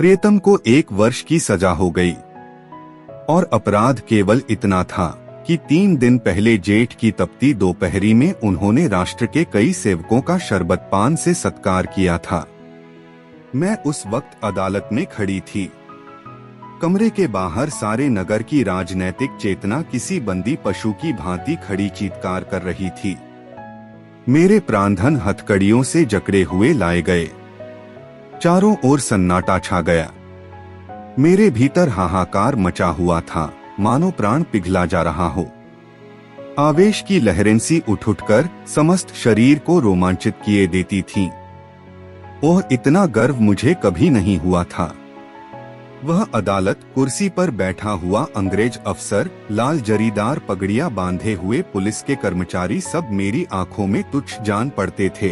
प्रियतम को 1 वर्ष की सजा हो गई और अपराध केवल इतना था कि 3 दिन पहले जेठ की तपती दोपहरी में उन्होंने राष्ट्र के कई सेवकों का शरबत पान से सत्कार किया था। मैं उस वक्त अदालत में खड़ी थी। कमरे के बाहर सारे नगर की राजनैतिक चेतना किसी बंदी पशु की भांति खड़ी चीत्कार कर रही थी। मेरे प्राणधन हथकड़ियों से जकड़े हुए लाए गए। चारों ओर सन्नाटा छा गया। मेरे भीतर हाहाकार मचा हुआ था, मानो प्राण पिघला जा रहा हो। आवेश की लहरें सी उठकर समस्त शरीर को रोमांचित किए देती थीं। ओह, इतना गर्व मुझे कभी नहीं हुआ था। वह अदालत, कुर्सी पर बैठा हुआ अंग्रेज अफसर, लाल जरीदार पगड़ियां बांधे हुए पुलिस के कर्मचारी, सब मेरी आंखों में तुच्छ जान पड़ते थे।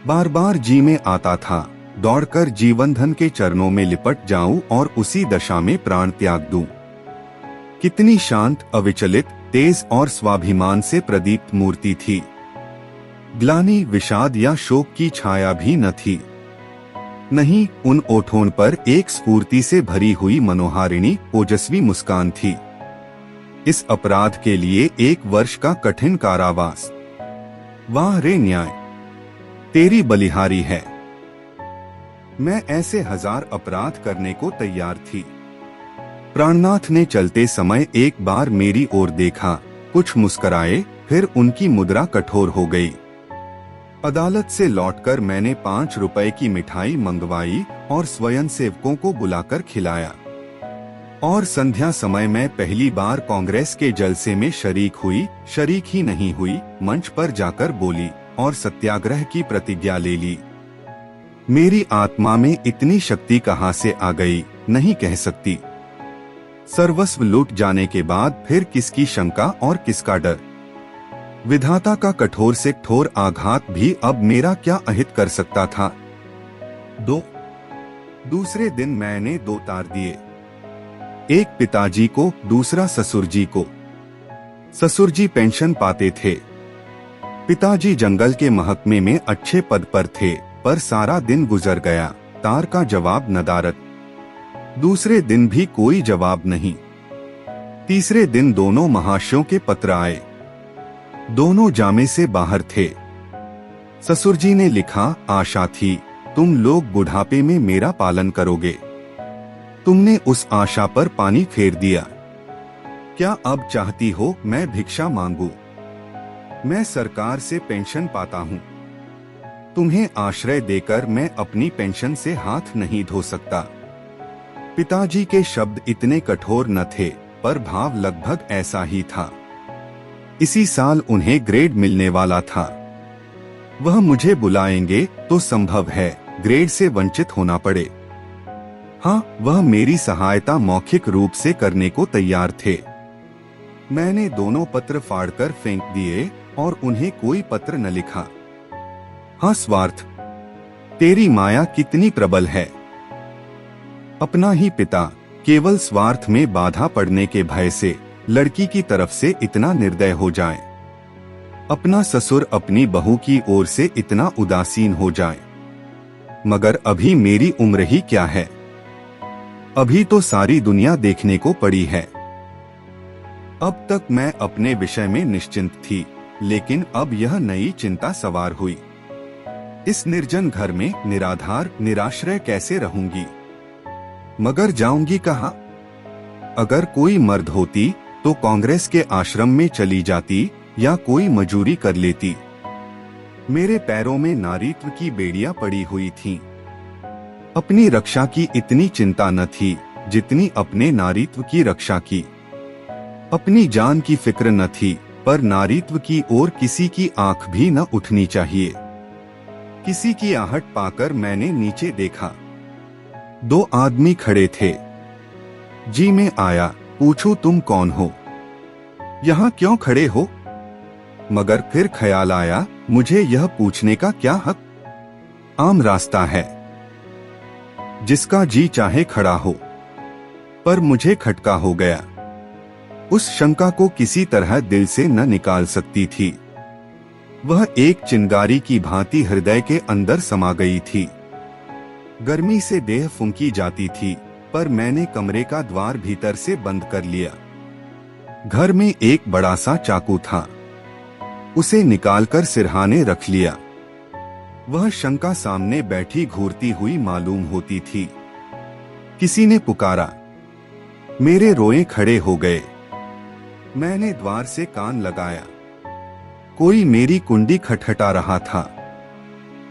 बार बार जी में आता था दौड़कर जीवनधन के चरणों में लिपट जाऊं और उसी दशा में प्राण त्याग दूं। कितनी शांत, अविचलित, तेज और स्वाभिमान से प्रदीप्त मूर्ति थी। ग्लानि, विषाद या शोक की छाया भी न थी। नहीं, उन ओठों पर एक स्फूर्ति से भरी हुई मनोहारिणी, ओजस्वी मुस्कान थी। इस अपराध के लिए 1 वर्ष का कठिन कारावास। वाह रे न्याय, तेरी बलिहारी है। मैं ऐसे 1000 अपराध करने को तैयार थी। प्राणनाथ ने चलते समय एक बार मेरी ओर देखा, कुछ मुस्कराए, फिर उनकी मुद्रा कठोर हो गई। अदालत से लौटकर मैंने 5 रुपए की मिठाई मंगवाई और स्वयं सेवकों को बुलाकर खिलाया। और संध्या समय मैं पहली बार कांग्रेस के जलसे में शरीक ही नहीं हुई, मंच पर जाकर बोली और सत्याग्रह की प्रतिज्ञा ले ली। मेरी आत्मा में इतनी शक्ति कहां से आ गई, नहीं कह सकती। सर्वस्व लूट जाने के बाद फिर किसकी शंका और किसका डर। विधाता का कठोर से कठोर आघात भी अब मेरा क्या अहित कर सकता था। दूसरे दिन मैंने 2 तार दिए, एक पिताजी को, दूसरा ससुर जी को। ससुर जी पेंशन पाते थे। पिताजी जंगल के महकमे में अच्छे पद पर थे, पर सारा दिन गुजर गया, तार का जवाब नदारद। दूसरे दिन भी कोई जवाब नहीं। तीसरे दिन दोनों महाशयों के पत्र आए। दोनों जामे से बाहर थे। ससुर जी ने लिखा, आशा थी तुम लोग बुढ़ापे में मेरा पालन करोगे। तुमने उस आशा पर पानी फेर दिया। क्या अब चाहती हो मैं भिक्षा मांगू? मैं सरकार से पेंशन पाता हूँ। तुम्हें आश्रय देकर मैं अपनी पेंशन से हाथ नहीं धो सकता। पिताजी के शब्द इतने कठोर न थे, पर भाव लगभग ऐसा ही था। इसी साल उन्हें ग्रेड मिलने वाला था। वह मुझे बुलाएंगे तो संभव है ग्रेड से वंचित होना पड़े। हाँ, वह मेरी सहायता मौखिक रूप से करने को तैयार थे। मैंने दोनों पत्र फाड़कर फेंक दिए और उन्हें कोई पत्र न लिखा। हाँ स्वार्थ, तेरी माया कितनी प्रबल है। अपना ही पिता केवल स्वार्थ में बाधा पड़ने के भय से लड़की की तरफ से इतना निर्दय हो जाए। अपना ससुर अपनी बहू की ओर से इतना उदासीन हो जाए। मगर अभी मेरी उम्र ही क्या है। अभी तो सारी दुनिया देखने को पड़ी है। अब तक मैं अपने विषय में निश्चिंत थी, लेकिन अब यह नई चिंता सवार हुई। इस निर्जन घर में निराधार, निराश्रय कैसे रहूंगी? मगर जाऊंगी कहाँ? अगर कोई मर्द होती तो कांग्रेस के आश्रम में चली जाती या कोई मजूरी कर लेती। मेरे पैरों में नारीत्व की बेड़ियां पड़ी हुई थीं। अपनी रक्षा की इतनी चिंता न थी जितनी अपने नारीत्व की रक्षा की। अपनी जान की फिक्र न थी, पर नारीत्व की ओर किसी की आंख भी न उठनी चाहिए। किसी की आहट पाकर मैंने नीचे देखा। 2 आदमी खड़े थे। जी में आया, पूछूं तुम कौन हो? यहाँ क्यों खड़े हो? मगर फिर ख्याल आया, मुझे यह पूछने का क्या हक? आम रास्ता है, जिसका जी चाहे खड़ा हो। पर मुझे खटका हो गया। उस शंका को किसी तरह दिल से न निकाल सकती थी। वह एक चिंगारी की भांति हृदय के अंदर समा गई थी। गर्मी से देह फुंकी जाती थी, पर मैंने कमरे का द्वार भीतर से बंद कर लिया। घर में एक बड़ा सा चाकू था, उसे निकालकर सिरहाने रख लिया। वह शंका सामने बैठी घूरती हुई मालूम होती थी। किसी ने पुकारा, मेरे रोए खड़े हो गए। मैंने द्वार से कान लगाया, कोई मेरी कुंडी खटखटा रहा था।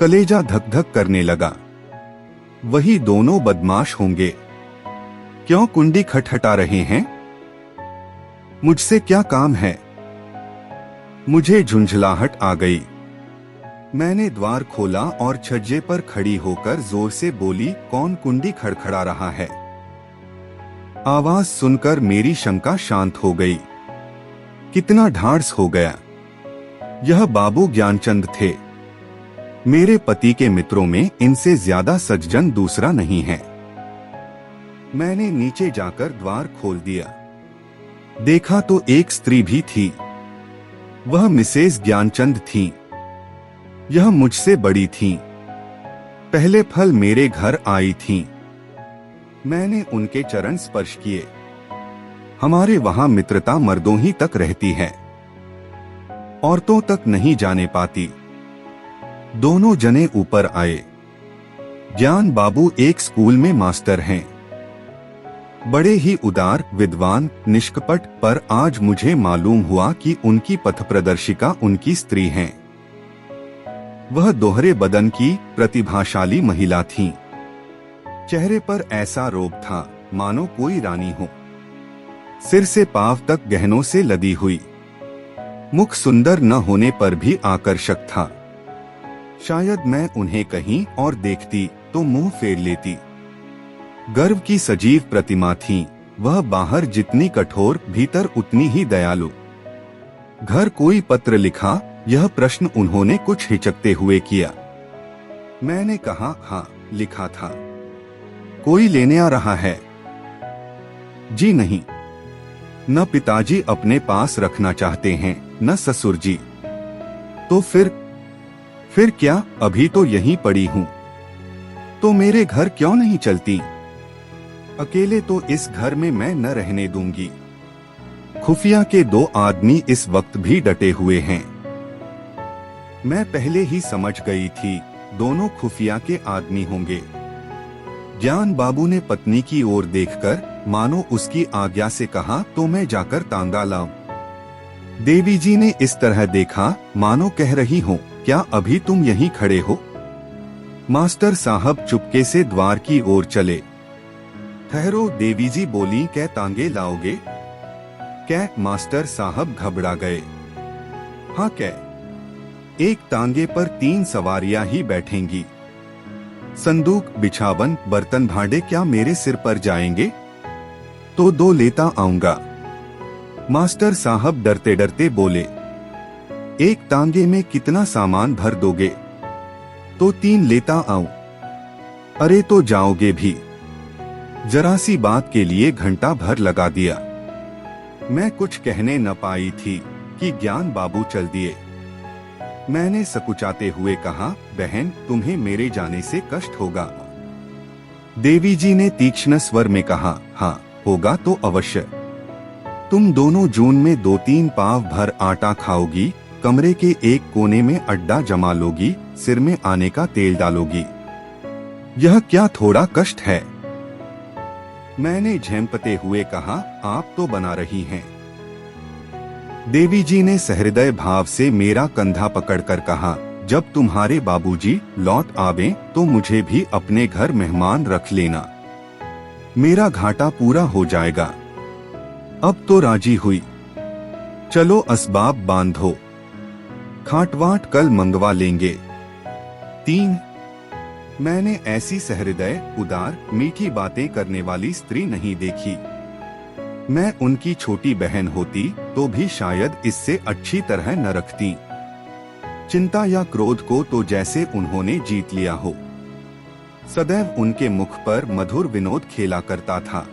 कलेजा धक धक करने लगा। वही दोनों बदमाश होंगे। क्यों कुंडी खटखटा रहे हैं? मुझसे क्या काम है? मुझे झुंझलाहट आ गई। मैंने द्वार खोला और छज्जे पर खड़ी होकर जोर से बोली, कौन कुंडी खड़खड़ा रहा है? आवाज सुनकर मेरी शंका शांत हो गई। कितना ढाढ़स हो गया। यह बाबू ज्ञानचंद थे। मेरे पति के मित्रों में इनसे ज्यादा सज्जन दूसरा नहीं है। मैंने नीचे जाकर द्वार खोल दिया। देखा तो एक स्त्री भी थी। वह मिसेज ज्ञानचंद थीं। यह मुझसे बड़ी थीं। पहले फल मेरे घर आई थीं। मैंने उनके चरण स्पर्श किए। हमारे वहां मित्रता मर्दों ही तक रहती है, औरतों तक नहीं जाने पाती। दोनों जने ऊपर आए। ज्ञान बाबू एक स्कूल में मास्टर हैं। बड़े ही उदार, विद्वान, निष्कपट, पर आज मुझे मालूम हुआ कि उनकी पथप्रदर्शिका उनकी स्त्री हैं। वह दोहरे बदन की प्रतिभाशाली महिला थीं। चेहरे पर ऐसा रोब था मानो कोई रानी हो। सिर से पांव तक गहनों से लदी हुई। मुख सुंदर न होने पर भी आकर्षक था। शायद मैं उन्हें कहीं और देखती तो मुंह फेर लेती। गर्व की सजीव प्रतिमा थी। वह बाहर जितनी कठोर, भीतर उतनी ही दयालु। घर कोई पत्र लिखा? यह प्रश्न उन्होंने कुछ हिचकते हुए किया। मैंने कहा, हाँ, लिखा था। कोई लेने आ रहा है? जी नहीं। न पिताजी अपने पास रखना चाहते हैं, न ससुर जी। तो फिर क्या? अभी तो यहीं पड़ी हूं। तो मेरे घर क्यों नहीं चलती? अकेले तो इस घर में मैं न रहने दूंगी। खुफिया के 2 आदमी इस वक्त भी डटे हुए हैं। मैं पहले ही समझ गई थी, दोनों खुफिया के आदमी होंगे। ज्ञान बाबू ने पत्नी की ओर देखकर मानो उसकी आज्ञा से कहा, तो मैं जाकर तांगा लाऊं। देवी जी ने इस तरह देखा मानो कह रही हो, क्या अभी तुम यहीं खड़े हो? मास्टर साहब चुपके से द्वार की ओर चले। ठहरो, देवी जी बोली, क्या तांगे लाओगे? क्या? मास्टर साहब घबरा गए। हाँ, क्या? एक तांगे पर 3 सवारियां ही बैठेंगी। संदूक, बिछावन, बर्तन भांडे क्या मेरे सिर पर जाएंगे? तो 2 लेता आऊंगा। मास्टर साहब डरते डरते बोले, एक तांगे में कितना सामान भर दोगे? तो 3 लेता आऊं। अरे तो जाओगे भी? जरा सी बात के लिए घंटा भर लगा दिया। मैं कुछ कहने न पाई थी कि ज्ञान बाबू चल दिए। मैंने सकुचाते हुए कहा, बहन, तुम्हें मेरे जाने से कष्ट होगा। देवी जी ने तीक्ष्ण स्वर में कहा, हाँ, होगा तो अवश्य। तुम दोनों जून में 2-3 पाव भर आटा खाओगी, कमरे के एक कोने में अड्डा जमा लोगी, सिर में आने का तेल डालोगी। यह क्या थोड़ा कष्ट है? मैंने झेंपते हुए कहा, आप तो बना रही हैं। देवी जी ने सहृदय भाव से मेरा कंधा पकड़कर कहा, जब तुम्हारे बाबूजी लौट आवें तो मुझे भी अपने घर मेहमान रख लेना। मेरा घाटा पूरा हो जाएगा। अब तो राजी हुई। चलो असबाब बांधो, खाटवाट कल मंगवा लेंगे। 3 मैंने ऐसी सहृदय, उदार, मीठी बातें करने वाली स्त्री नहीं देखी। मैं उनकी छोटी बहन होती तो भी शायद इससे अच्छी तरह न रखती। चिंता या क्रोध को तो जैसे उन्होंने जीत लिया हो। सदैव उनके मुख पर मधुर विनोद खेला करता था।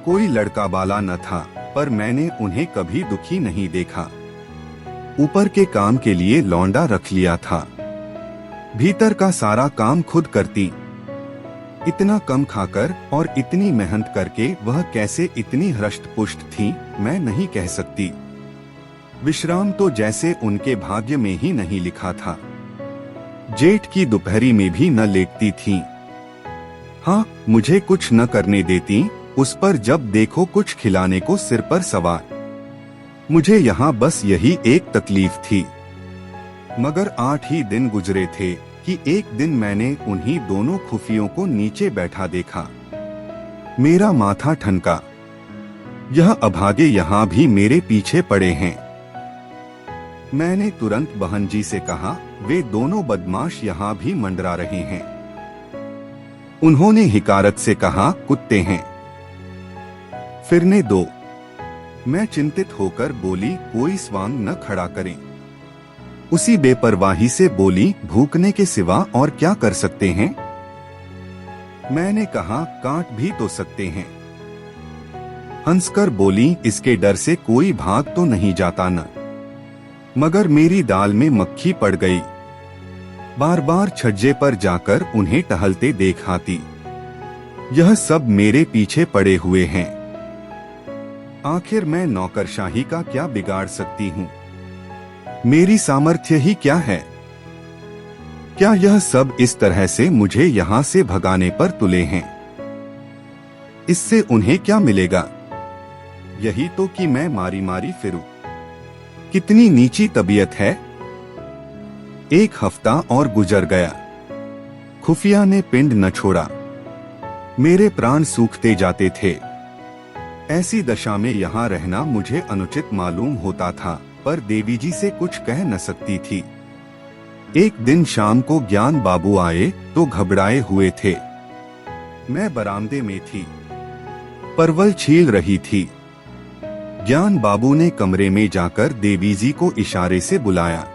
कोई लड़का बाला न था, पर मैंने उन्हें कभी दुखी नहीं देखा। ऊपर के काम के लिए लौंडा रख लिया था। भीतर का सारा काम खुद करती। इतना कम खाकर और इतनी मेहनत करके वह कैसे इतनी हृष्ट-पुष्ट थीं, मैं नहीं कह सकती। विश्राम तो जैसे उनके भाग्य में ही नहीं लिखा था। जेठ की दोपहरी में भी न लेटती थीं। हाँ, मुझे न कुछ करने देती, उस पर जब देखो कुछ खिलाने को सिर पर सवार। मुझे यहाँ बस यही एक तकलीफ थी। मगर 8 ही दिन गुजरे थे कि एक दिन मैंने उन्हीं दोनों खुफियों को नीचे बैठा देखा। मेरा माथा ठनका। यह अभागे यहाँ भी मेरे पीछे पड़े हैं। मैंने तुरंत बहन जी से कहा, वे दोनों बदमाश यहाँ भी मंडरा रहे हैं। उन्होंने हिकारत से कहा, कुत्ते हैं, फिरने दो। मैं चिंतित होकर बोली, कोई स्वांग न खड़ा करें। उसी बेपरवाही से बोली, भूखने के सिवा और क्या कर सकते हैं? मैंने कहा, काट भी तो सकते हैं। हंसकर बोली, इसके डर से कोई भाग तो नहीं जाता न। मगर मेरी दाल में मक्खी पड़ गई। बार बार छज्जे पर जाकर उन्हें टहलते देख आती। यह सब मेरे पीछे पड़े हुए हैं। आखिर मैं नौकरशाही का क्या बिगाड़ सकती हूँ? मेरी सामर्थ्य ही क्या है? क्या यह सब इस तरह से मुझे यहाँ से भगाने पर तुले हैं? इससे उन्हें क्या मिलेगा? यही तो कि मैं मारी मारी फिरूं। कितनी नीची तबीयत है। 1 हफ्ता और गुजर गया। खुफिया ने पिंड न छोड़ा। मेरे प्राण सूखते जाते थे। ऐसी दशा में यहाँ रहना मुझे अनुचित मालूम होता था, पर देवी जी से कुछ कह न सकती थी। एक दिन शाम को ज्ञान बाबू आए तो घबराए हुए थे। मैं बरामदे में थी, परवल छील रही थी। ज्ञान बाबू ने कमरे में जाकर देवी जी को इशारे से बुलाया।